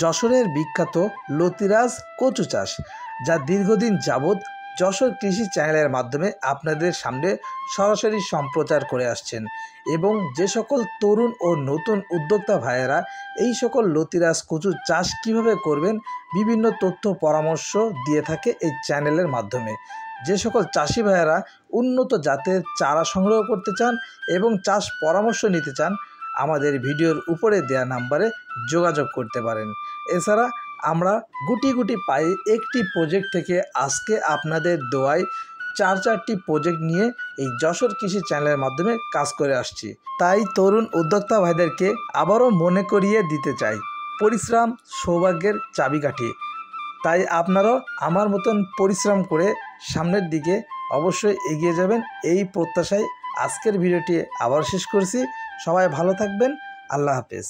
যশোরের বিখ্যাত লতিরাজ কচু চাষ, যা দীর্ঘদিন যাবৎ যশোর কৃষি চ্যানেলের মাধ্যমে আপনাদের সামনে সরাসরি সম্প্রচার করে আসছেন। এবং যে সকল তরুণ ও নতুন উদ্যোক্তা ভাইয়েরা এই সকল লতিরাজ কচু চাষ কিভাবে করবেন বিভিন্ন তথ্য পরামর্শ দিয়ে থাকে এই চ্যানেলের মাধ্যমে। যে সকল চাষি ভাইয়েরা উন্নত জাতের চারা সংগ্রহ করতে চান এবং চাষ পরামর্শ নিতে চান, আমাদের ভিডিওর উপরে দেয়া নাম্বারে যোগাযোগ করতে পারেন। এছাড়া আমরা গুটি গুটি পায়ে একটি প্রজেক্ট থেকে আজকে আপনাদের দোয়ায় চারটি প্রজেক্ট নিয়ে এই যশোর কৃষি চ্যানেলের মাধ্যমে কাজ করে আসছি। তাই তরুণ উদ্যোক্তা ভাইদেরকে আবারও মনে করিয়ে দিতে চাই, পরিশ্রম সৌভাগ্যের চাবিকাঠি। তাই আপনারাও আমার মতন পরিশ্রম করে সামনের দিকে অবশ্যই এগিয়ে যাবেন, এই প্রত্যাশায় আজকের ভিডিওটি আবার শেষ করছি। সবাই ভালো থাকবেন। আল্লাহ হাফেজ।